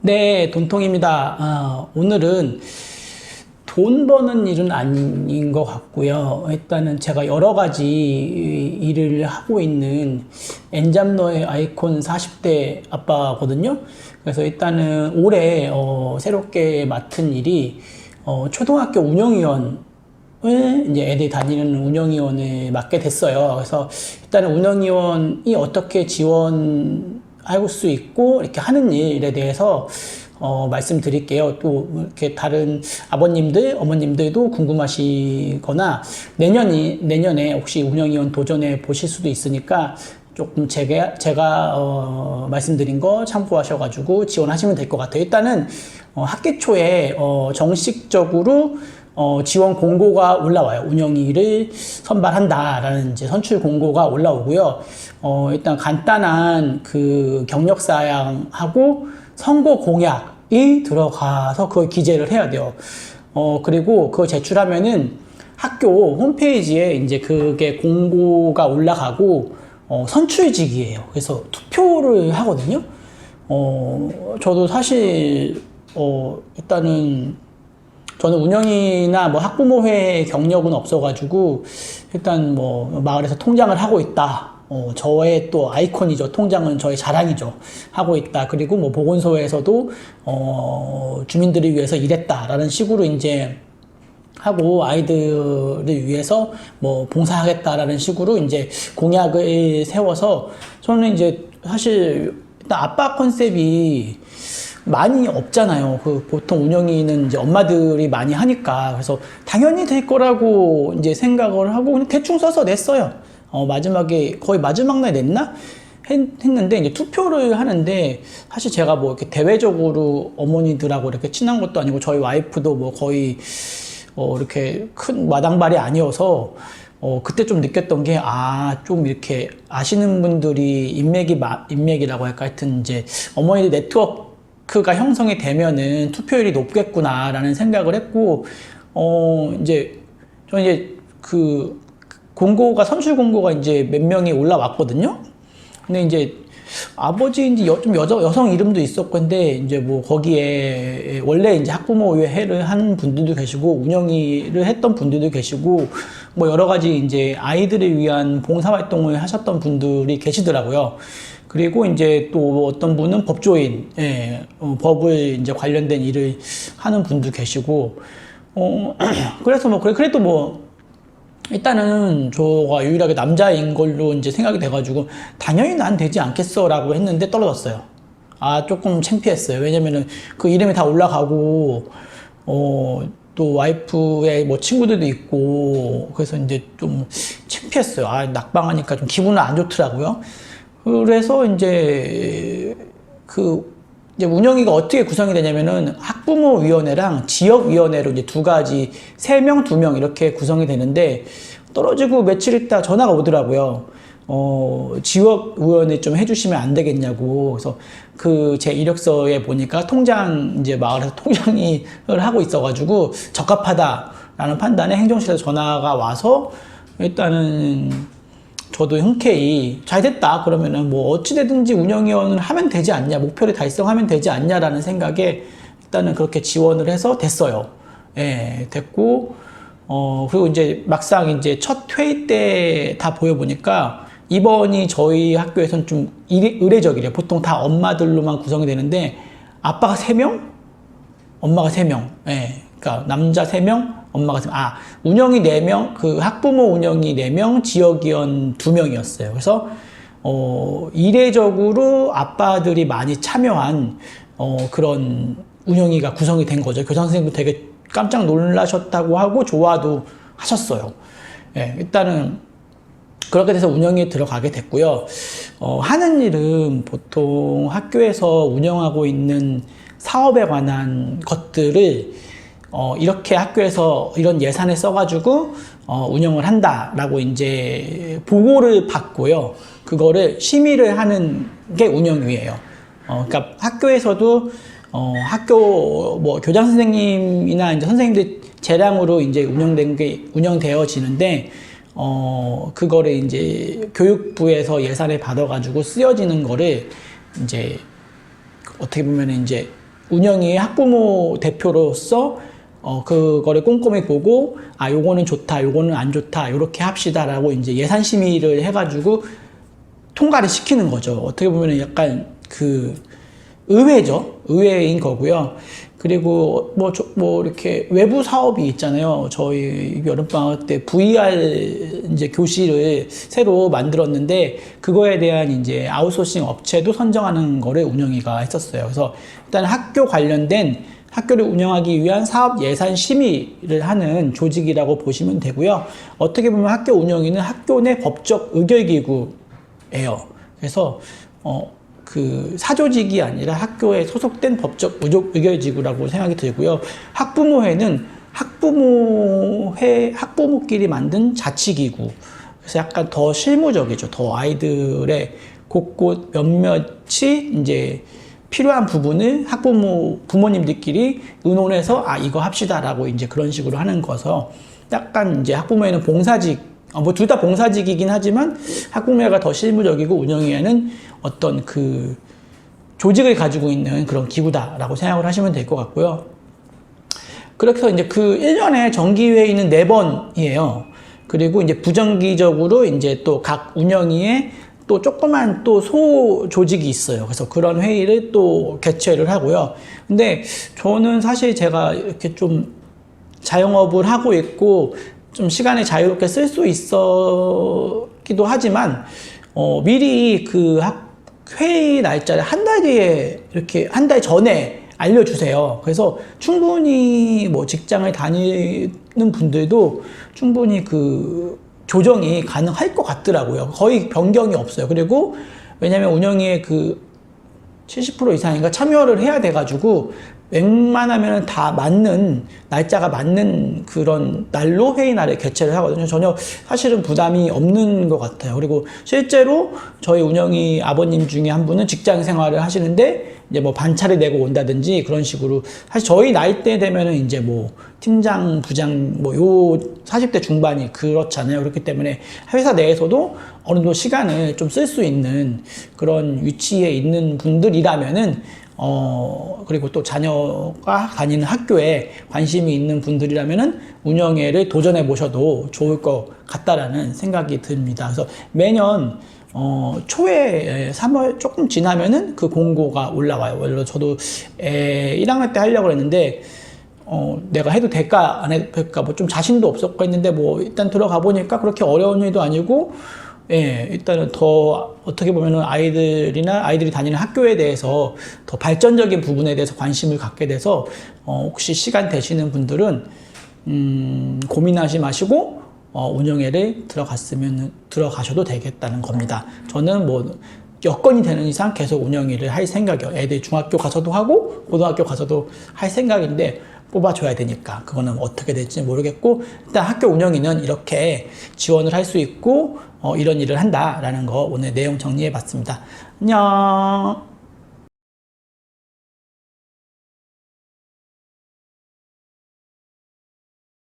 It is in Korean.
네, 돈통입니다. 오늘은 돈 버는 일은 아닌 것 같고요. 일단은 제가 여러 가지 일을 하고 있는 엔잡러의 아이콘 40대 아빠거든요. 그래서 일단은 올해 새롭게 맡은 일이 초등학교 운영위원 이제 애들이 다니는 운영위원을 맡게 됐어요. 그래서 일단은 운영위원이 어떻게 지원할 수 있고 이렇게 하는 일에 대해서 말씀드릴게요. 또 이렇게 다른 아버님들, 어머님들도 궁금하시거나 내년에 혹시 운영위원 도전해 보실 수도 있으니까 조금 제가 말씀드린 거 참고하셔가지고 지원하시면 될 것 같아요. 일단은 학기 초에 정식적으로 지원 공고가 올라와요. 운영위를 선발한다라는 이제 선출 공고가 올라오고요. 일단 간단한 그 경력사양하고 선고 공약이 들어가서 그걸 기재를 해야 돼요. 그리고 그걸 제출하면은 학교 홈페이지에 이제 그게 공고가 올라가고 선출직이에요. 그래서 투표를 하거든요. 저도 사실 일단은 저는 운영이나 뭐 학부모회 경력은 없어가지고 일단 뭐 마을에서 통장을 하고 있다. 저의 또 아이콘이죠. 통장은 저의 자랑이죠. 하고 있다. 그리고 뭐 보건소에서도 주민들을 위해서 일했다라는 식으로 이제 하고 아이들을 위해서 뭐 봉사하겠다라는 식으로 이제 공약을 세워서 저는 이제 사실 일단 아빠 컨셉이 많이 없잖아요. 그 보통 운영위는 이제 엄마들이 많이 하니까 그래서 당연히 될 거라고 이제 생각을 하고 그냥 대충 써서 냈어요. 마지막에 거의 마지막 날 냈나? 했는데 이제 투표를 하는데 사실 제가 뭐 이렇게 대외적으로 어머니들하고 이렇게 친한 것도 아니고 저희 와이프도 뭐 거의 이렇게 큰 마당발이 아니어서 그때 좀 느꼈던 게 좀 이렇게 아시는 분들이 인맥이라고 할까 하여튼 이제 어머니들 네트워크가 형성이 되면은 투표율이 높겠구나라는 생각을 했고, 이제, 저는 이제 그 선출 공고가 이제 몇 명이 올라왔거든요? 근데 이제 아버지인지 좀 여성 이름도 있었고, 근데 이제 뭐 거기에 원래 이제 학부모회를 한 분들도 계시고, 운영위를 했던 분들도 계시고, 뭐 여러 가지 이제 아이들을 위한 봉사활동을 하셨던 분들이 계시더라고요. 그리고 이제 또 어떤 분은 법조인, 법을 이제 관련된 일을 하는 분도 계시고, 그래서 뭐, 그래도 뭐, 일단은 저가 유일하게 남자인 걸로 이제 생각이 돼가지고, 당연히 난 되지 않겠어 라고 했는데 떨어졌어요. 조금 창피했어요. 왜냐면은 그 이름이 다 올라가고, 또 와이프의 뭐 친구들도 있고, 그래서 이제 좀 창피했어요. 낙방하니까 좀 기분은 안 좋더라고요. 그래서 이제 이제 운영위가 어떻게 구성이 되냐면은 학부모위원회랑 지역위원회로 이제 두 가지, 3명, 2명 이렇게 구성이 되는데 떨어지고 며칠 있다 전화가 오더라고요. 지역위원회 좀 해주시면 안 되겠냐고. 그래서 제 이력서에 보니까 이제 마을에서 통장을 하고 있어가지고 적합하다라는 판단에 행정실에서 전화가 와서 일단은 저도 흔쾌히 잘 됐다 그러면은 뭐 어찌되든지 운영위원을 하면 되지 않냐, 목표를 달성하면 되지 않냐라는 생각에 일단은 그렇게 지원을 해서 됐어요. 됐고 그리고 이제 막상 이제 첫 회의 때 다 보여보니까 이번이 저희 학교에서는 좀 의례적이래요. 보통 다 엄마들로만 구성이 되는데 아빠가 3명, 엄마가 3명. 그러니까 남자 3명, 엄마가 3명. 운영이 4명, 그 학부모 운영이 4명, 지역위원 2명이었어요. 그래서 이례적으로 아빠들이 많이 참여한 그런 운영위가 구성이 된 거죠. 교장 선생님도 되게 깜짝 놀라셨다고 하고 좋아도 하셨어요. 일단은 그렇게 돼서 운영위에 들어가게 됐고요. 하는 일은 보통 학교에서 운영하고 있는 사업에 관한 것들을 이렇게 학교에서 이런 예산을 써가지고 운영을 한다라고 이제 보고를 받고요. 그거를 심의를 하는 게 운영위예요. 그러니까 학교에서도 학교 뭐 교장 선생님이나 이제 선생님들 재량으로 이제 운영되어지는데 그거를 이제 교육부에서 예산을 받아가지고 쓰여지는 거를 이제 어떻게 보면 이제 운영위의 학부모 대표로서 그거를 꼼꼼히 보고, 아, 요거는 좋다, 요거는 안 좋다, 요렇게 합시다라고 이제 예산 심의를 해가지고 통과를 시키는 거죠. 어떻게 보면 약간 의회죠. 의회인 거고요. 그리고 뭐 이렇게 외부 사업이 있잖아요. 저희 여름방학 때 VR 이제 교실을 새로 만들었는데, 그거에 대한 이제 아웃소싱 업체도 선정하는 거를 운영위가 했었어요. 그래서 일단 학교 관련된 학교를 운영하기 위한 사업 예산 심의를 하는 조직이라고 보시면 되고요. 어떻게 보면 학교 운영위는 학교 내 법적 의결기구예요. 그래서 사조직이 아니라 학교에 소속된 법적 의결지구라고 생각이 들고요. 학부모회는 학부모끼리 만든 자치기구. 그래서 약간 더 실무적이죠. 더 아이들의 곳곳 몇몇이 이제 필요한 부분을 부모님들끼리 의논해서, 아, 이거 합시다라고 이제 그런 식으로 하는 거서, 약간 이제 학부모회는 봉사직, 뭐 둘 다 봉사직이긴 하지만 학부모회가 더 실무적이고 운영위에는 어떤 조직을 가지고 있는 그런 기구다라고 생각을 하시면 될 것 같고요. 그래서 이제 1년에 정기회의는 4번이에요. 그리고 이제 부정기적으로 이제 또 각 운영위에 또 조그만 또 조직이 있어요. 그래서 그런 회의를 또 개최를 하고요. 근데 저는 사실 제가 이렇게 좀 자영업을 하고 있고 좀 시간을 자유롭게 쓸 수 있었기도 하지만, 미리 회의 날짜를 한 달 뒤에, 이렇게 한 달 전에 알려주세요. 그래서 충분히 뭐 직장을 다니는 분들도 충분히 조정이 가능할 것 같더라고요. 거의 변경이 없어요. 그리고 왜냐면 운영위에 70% 이상인가 참여를 해야 돼가지고 웬만하면 다 날짜가 맞는 그런 날로 회의 날에 개최를 하거든요. 전혀 사실은 부담이 없는 것 같아요. 그리고 실제로 저희 운영위 아버님 중에 한 분은 직장 생활을 하시는데 이제 뭐 반차를 내고 온다든지 그런 식으로, 사실 저희 나이대 되면은 이제 뭐 팀장, 부장, 뭐 요 40대 중반이 그렇잖아요. 그렇기 때문에 회사 내에서도 어느 정도 시간을 좀 쓸 수 있는 그런 위치에 있는 분들이라면은, 그리고 또 자녀가 다니는 학교에 관심이 있는 분들이라면은 운영회를 도전해 보셔도 좋을 것 같다라는 생각이 듭니다. 그래서 매년 초에 3월 조금 지나면은 그 공고가 올라와요. 원래 저도 1학년 때 하려고 했는데 내가 해도 될까 안 해도 될까 뭐 좀 자신도 없었고 했는데, 뭐 일단 들어가 보니까 그렇게 어려운 일도 아니고, 예, 일단은 더 어떻게 보면은 아이들이 다니는 학교에 대해서 더 발전적인 부분에 대해서 관심을 갖게 돼서, 혹시 시간 되시는 분들은 고민하지 마시고 운영회를 들어가셔도 되겠다는 겁니다. 저는 뭐 여건이 되는 이상 계속 운영회를 할 생각이에요. 애들 중학교 가서도 하고 고등학교 가서도 할 생각인데 뽑아줘야 되니까 그거는 어떻게 될지 모르겠고, 일단 학교 운영위는 이렇게 지원을 할 수 있고 이런 일을 한다라는 거 오늘 내용 정리해 봤습니다. 안녕.